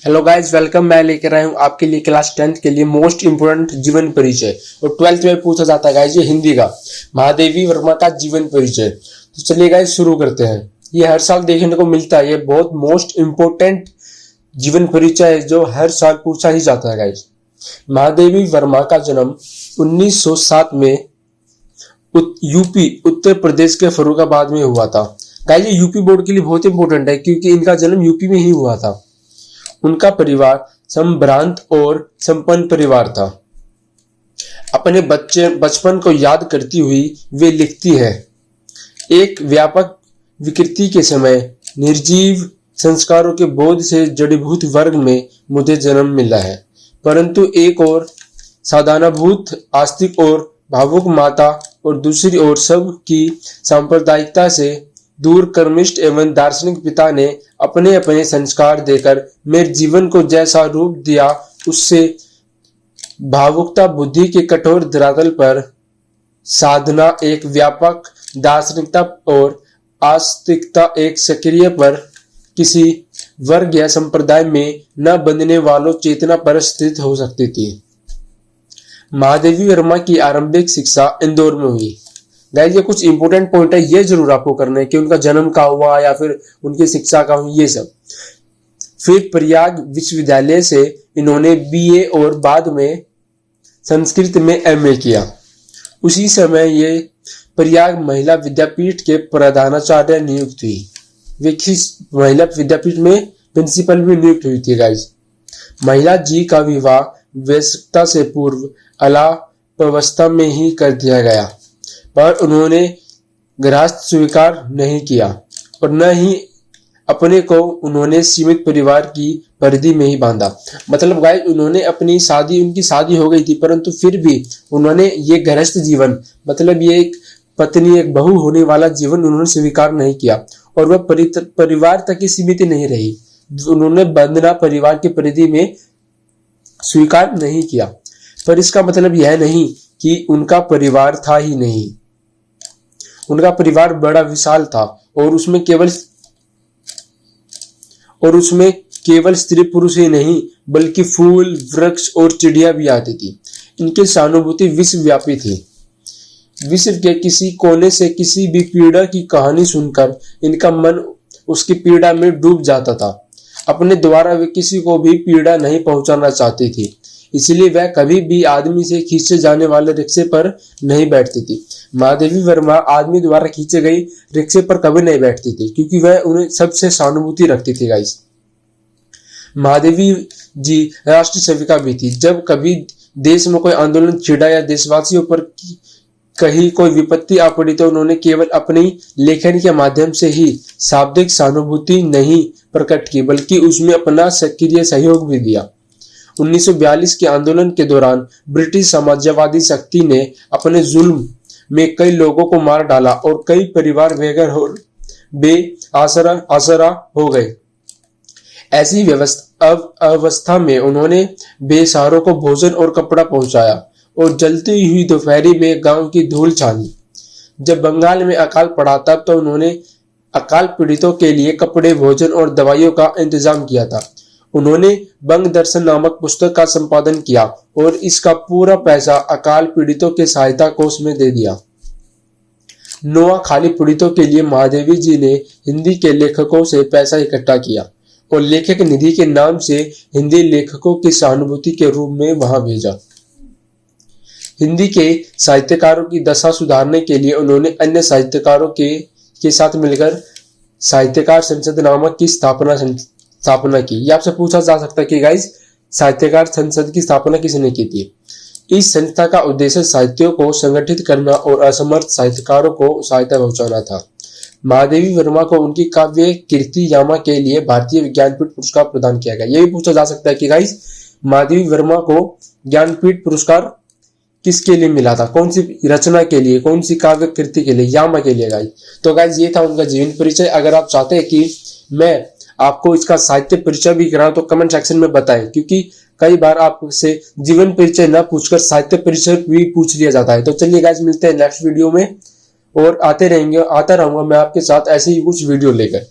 Hello guys, welcome. मैं लेकर आया हूँ आपके लिए क्लास 10th के लिए मोस्ट इंपोर्टेंट जीवन परिचय। और 12th में पूछा जाता है गाइस ये हिंदी का, महादेवी वर्मा का जीवन परिचय। तो चलिए गाइस शुरू करते हैं। ये हर साल देखने को मिलता है, ये बहुत मोस्ट इंपोर्टेंट जीवन परिचय है जो हर साल पूछा ही जाता है गाइस। महादेवी वर्मा का जन्म 1907 में यूपी उत्तर प्रदेश के फर्रुखाबाद में हुआ था। गाइस ये यूपी बोर्ड के लिए बहुत इंपॉर्टेंट है क्योंकि इनका जन्म यूपी में ही हुआ था। उनका परिवार संभ्रांत और संपन्न परिवार था। अपने बचपन को याद करती हुई वे लिखती है, एक व्यापक विकृति के समय निर्जीव संस्कारों के बोध से जड़ीभूत वर्ग में मुझे जन्म मिला है, परंतु एक और साधारणभूत आस्तिक और भावुक माता और दूसरी ओर सब की सांप्रदायिकता से दूर कर्मिष्ठ एवं दार्शनिक पिता ने अपने अपने संस्कार देकर मेरे जीवन को जैसा रूप दिया, उससे भावुकता बुद्धि के कठोर धरातल पर साधना एक व्यापक दार्शनिकता और आस्तिकता एक सक्रिय पर किसी वर्ग या संप्रदाय में न बंधने वालों चेतना पर स्थित हो सकती थी। महादेवी वर्मा की आरंभिक शिक्षा इंदौर में हुई। गाइस ये कुछ इंपोर्टेंट पॉइंट है, ये जरूर आपको करना है कि उनका जन्म कहाँ हुआ या फिर उनकी शिक्षा कहाँ हुई, ये सब। फिर प्रयाग विश्वविद्यालय से इन्होंने बीए और बाद में संस्कृत में एमए किया। उसी समय ये प्रयाग महिला विद्यापीठ के प्रधानाचार्य नियुक्त हुई। वे किस महिला विद्यापीठ में प्रिंसिपल भी नियुक्त हुई थी। गाइस महिला जी का विवाह वयस्कता से पूर्व अलापावस्था में ही कर दिया गया, पर उन्होंने गृहस्थ स्वीकार नहीं किया और न ही अपने को उन्होंने सीमित परिवार की परिधि में ही बांधा। मतलब गाइस उन्होंने अपनी शादी, उनकी शादी हो गई थी, परंतु फिर भी उन्होंने ये गृहस्थ जीवन, मतलब ये एक पत्नी एक बहू होने वाला जीवन उन्होंने स्वीकार नहीं किया और वह परिवार तक ही सीमित नहीं रही। उन्होंने बंधना परिवार की परिधि में स्वीकार नहीं किया, पर इसका मतलब यह नहीं कि उनका परिवार था ही नहीं। उनका परिवार बड़ा विशाल था और उसमें केवल स्त्री पुरुष ही नहीं बल्कि फूल, वृक्ष और चिड़िया भी आती थी। इनकी सहानुभूति विश्वव्यापी थी। विश्व के किसी कोने से किसी भी पीड़ा की कहानी सुनकर इनका मन उसकी पीड़ा में डूब जाता था। अपने द्वारा वे किसी को भी पीड़ा नहीं पहुंचाना चाहती थी, इसलिए वह कभी भी आदमी से खींचे जाने वाले रिक्शे पर नहीं बैठती थी। महादेवी वर्मा आदमी द्वारा खींचे गई रिक्शे पर कभी नहीं बैठती थी क्योंकि वह उन्हें सबसे सहानुभूति रखती थी। गाइस महादेवी जी राष्ट्र सेविका भी थी। जब कभी देश में कोई आंदोलन छिड़ा या देशवासियों पर कहीं कोई विपत्ति आ पड़ी तो उन्होंने केवल अपनी लेखन के माध्यम से ही शाब्दिक सहानुभूति नहीं प्रकट की बल्कि उसमें अपना सक्रिय सहयोग भी दिया। 1942 के आंदोलन के दौरान ब्रिटिश साम्राज्यवादी शक्ति ने अपने जुल्म में कई लोगों को मार डाला और कई परिवार बेघर और बेआसरा हो गए। ऐसी अवस्था में उन्होंने बेसहारों को भोजन और कपड़ा पहुंचाया और जलती हुई दोपहरी में गांव की धूल छानी। जब बंगाल में अकाल पड़ा तब तो उन्होंने अकाल पीड़ितों के लिए कपड़े, भोजन और दवाइयों का इंतजाम किया था। उन्होंने बंग दर्शन नामक पुस्तक का संपादन किया और इसका पूरा पैसा अकाल पीड़ितों के सहायता कोष में दे दिया। नोआ खाली पीड़ितों के लिए महादेवी जी ने हिंदी के लेखकों से पैसा इकट्ठा किया और लेखक निधि के नाम से हिंदी लेखकों की सहानुभूति के रूप में वहां भेजा। हिंदी के साहित्यकारों की दशा सुधारने के लिए उन्होंने अन्य साहित्यकारों के साथ मिलकर साहित्यकार संसद नामक की स्थापना की। ये आपसे पूछा जा सकता है कि गाइस साहित्यकार संसद की स्थापना किसने की थी। इस संस्था का उद्देश्य साहित्यों को संगठित करना और असमर्थ साहित्यकारों को सहायता पहुंचाना था। महादेवी वर्मा को उनकी काव्य कीर्ति यामा के लिए भारतीय ज्ञानपीठ पुरस्कार प्रदान किया गया। यह भी पूछा जा सकता है कि गाइस महादेवी वर्मा को ज्ञानपीठ पुरस्कार किसके लिए मिला था, कौन सी रचना के लिए, कौन सी काव्य कृति के लिए, यामा के लिए। गाइस तो गाइस ये था उनका जीवन परिचय। अगर आप चाहते हैं कि मैं आपको इसका साहित्य परिचय भी कराऊं तो कमेंट सेक्शन में बताएं, क्योंकि कई बार आपसे जीवन परिचय न पूछकर साहित्य परिचय भी पूछ लिया जाता है। तो चलिए गाइस मिलते हैं नेक्स्ट वीडियो में और आता रहूंगा मैं आपके साथ ऐसे ही कुछ वीडियो लेकर।